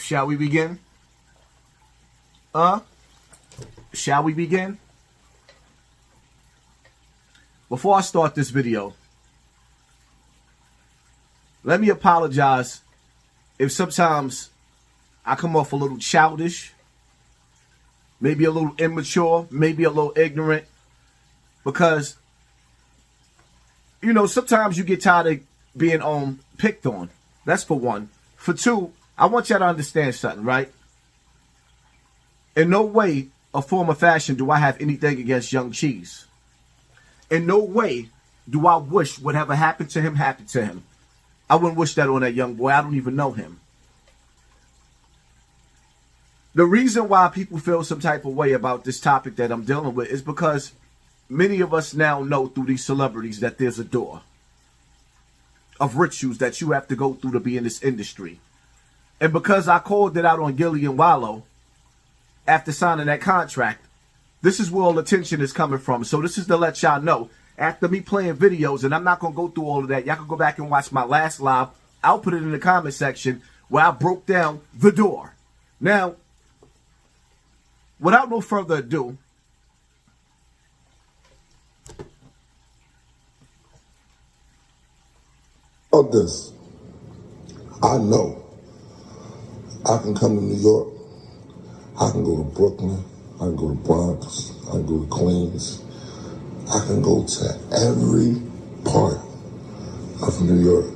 Shall we begin? Shall we begin? Before I start this video, let me apologize if sometimes I come off a little childish, maybe a little immature, maybe a little ignorant, because, you know, sometimes you get tired of being picked on. That's for one. For two, I want y'all to understand something, right? In no way or form or fashion do I have anything against Young Cheese. In no way do I wish whatever happened to him happened to him. I wouldn't wish that on that young boy. I don't even know him. The reason why people feel some type of way about this topic that I'm dealing with is because many of us now know through these celebrities that there's a door of rituals that you have to go through to be in this industry. And because I called it out on Gillian Wallow after signing that contract, this is where all the attention is coming from. So this is to let y'all know, after me playing videos, and I'm not going to go through all of that. Y'all can go back and watch my last live. I'll put it in the comment section where I broke down the door. Now, without no further ado, of this, I know I can come to New York, I can go to Brooklyn, I can go to Bronx, I can go to Queens, I can go to every part of New York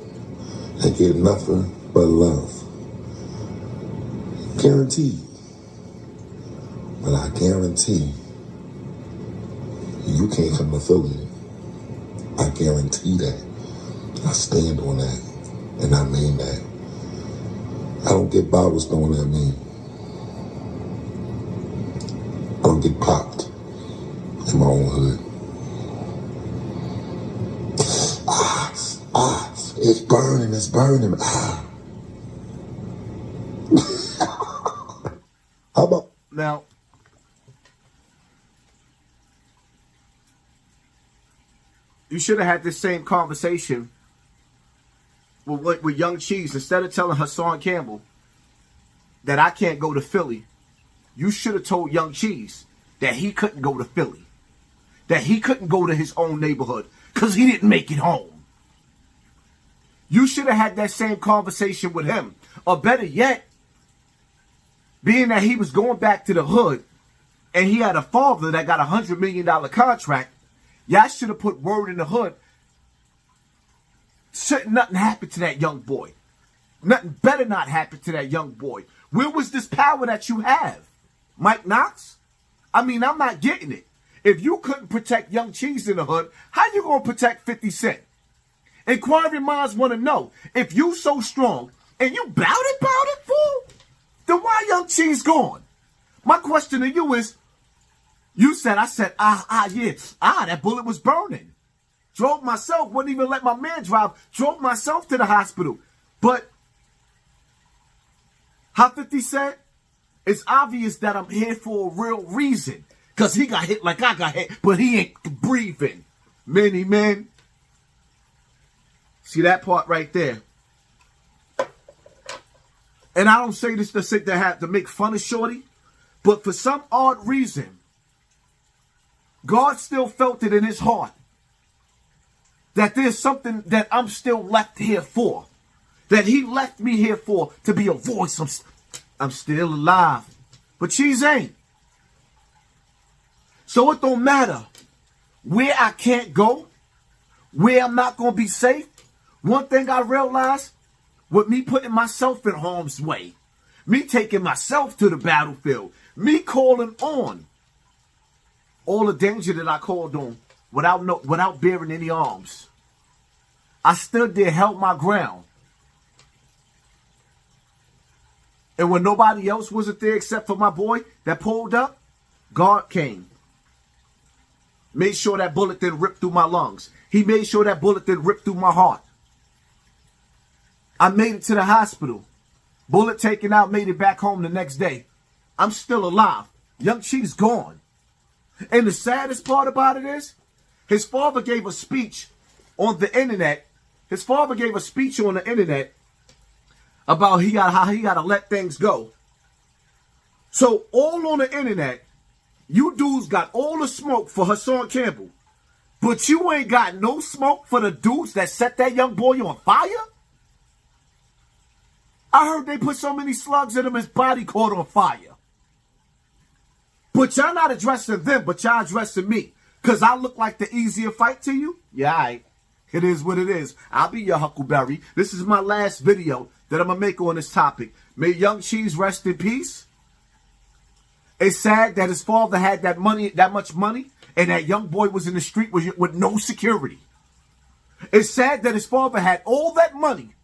and get nothing but love. Guaranteed. But I guarantee you can't come to Philly. I guarantee that. I stand on that, and I mean that. I don't get bottles thrown at me. I don't get popped in my own hood. It's burning, it's burning. How about now, you should have had this same conversation with Young Cheese. Instead of telling Hassan Campbell that I can't go to Philly, you should have told Young Cheese that he couldn't go to Philly, that he couldn't go to his own neighborhood because he didn't make it home. You should have had that same conversation with him. Or better yet, being that he was going back to the hood and he had a father that got a $100 million contract, y'all should have put word in the hood. Shouldn't nothing happen to that young boy. Nothing better not happen to that young boy. Where was this power that you have? Mike Knox? I mean, I'm not getting it. If you couldn't protect Young Cheese in the hood, how you going to protect 50 Cent? Inquiring minds want to know, if you so strong and you bout it, fool, then why Young Cheese gone? My question to you is, you said, that bullet was burning. Drove myself, wouldn't even let my man drive, drove myself to the hospital. But, how 50 said, it's obvious that I'm here for a real reason. Because he got hit like I got hit, but he ain't breathing. Many men. See that part right there? And I don't say this to sit there have to make fun of Shorty, but for some odd reason, God still felt it in his heart that there's something that I'm still left here for. That he left me here for, to be a voice. I'm still alive. But Cheese ain't. So it don't matter where I can't go, where I'm not going to be safe. One thing I realized, with me putting myself in harm's way, me taking myself to the battlefield, me calling on all the danger that I called on without bearing any arms. I stood there, held my ground. And when nobody else wasn't there except for my boy that pulled up, God came. Made sure that bullet didn't rip through my lungs. He made sure that bullet didn't rip through my heart. I made it to the hospital. Bullet taken out, made it back home the next day. I'm still alive. Young Cheese gone. And the saddest part about it is, his father gave a speech on the internet. about how he gotta let things go. So all on the internet, you dudes got all the smoke for Hassan Campbell, but you ain't got no smoke for the dudes that set that young boy on fire? I heard they put so many slugs in him his body caught on fire. But y'all not addressing them, but y'all addressing me. Because I look like the easier fight to you? Yeah, all right. It is what it is. I'll be your Huckleberry. This is my last video that I'm going to make on this topic. May Young Cheese rest in peace. It's sad that his father had that much money, and that young boy was in the street with no security. It's sad that his father had all that money,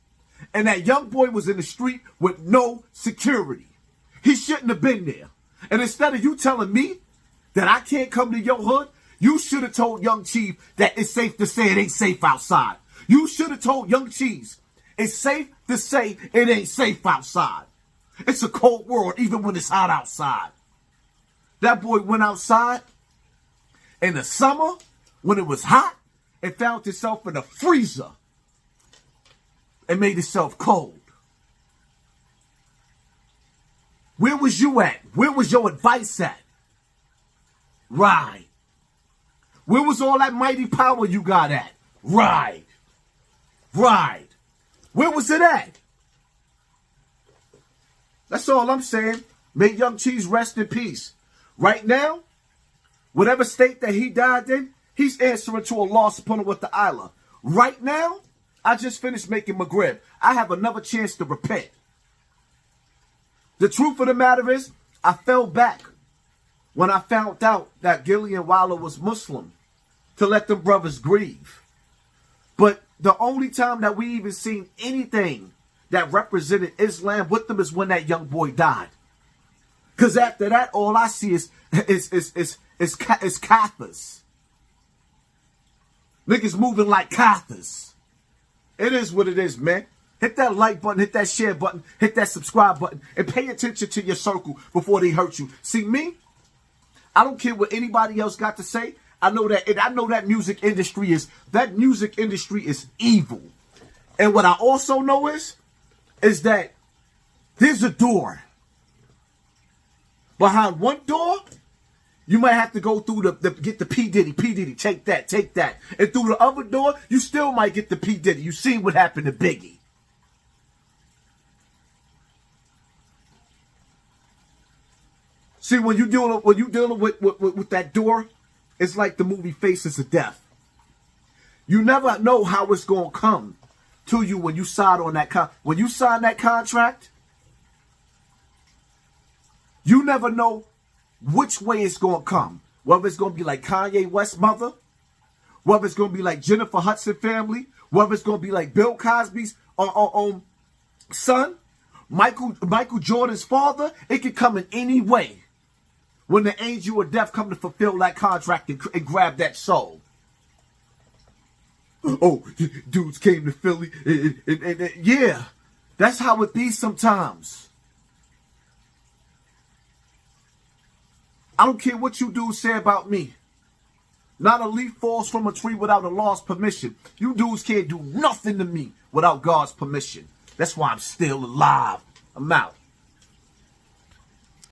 and that young boy was in the street with no security. He shouldn't have been there. And instead of you telling me that I can't come to your hood, you should have told Young Chief that it's safe to say it ain't safe outside. You should have told Young Cheese it's safe to say it ain't safe outside. It's a cold world even when it's hot outside. That boy went outside in the summer when it was hot and found himself in a freezer and made himself cold. Where was you at? Where was your advice at? Right. Where was all that mighty power you got at? Right. Right. Where was it at? That's all I'm saying. May Young Cheese rest in peace. Right now, whatever state that he died in, he's answering to Allah subhanahu wa ta'ala. Right now, I just finished making McGrib. I have another chance to repent. The truth of the matter is, I fell back when I found out that Gillian Waller was Muslim to let them brothers grieve. But the only time that we even seen anything that represented Islam with them is when that young boy died. Because after that, all I see is Kathas. Niggas moving like Kathas. It is what it is, man. Hit that like button, hit that share button, hit that subscribe button, and pay attention to your circle before they hurt you. See me? I don't care what anybody else got to say. I know that music industry is evil. And what I also know is that there's a door. Behind one door, you might have to go through get the P. Diddy, take that. And through the other door, you still might get the P. Diddy. You seen what happened to Biggie. See, when you dealing with that door, it's like the movie Faces of Death. You never know how it's gonna come to you when you sign on that when you sign that contract. You never know which way it's gonna come. Whether it's gonna be like Kanye West's mother, whether it's gonna be like Jennifer Hudson family, whether it's gonna be like Bill Cosby's son, Michael Jordan's father. It could come in any way. When the angel of death come to fulfill that contract and grab that soul. Oh, dudes came to Philly. And yeah, that's how it be sometimes. I don't care what you dudes say about me. Not a leaf falls from a tree without Allah's permission. You dudes can't do nothing to me without God's permission. That's why I'm still alive. I'm out.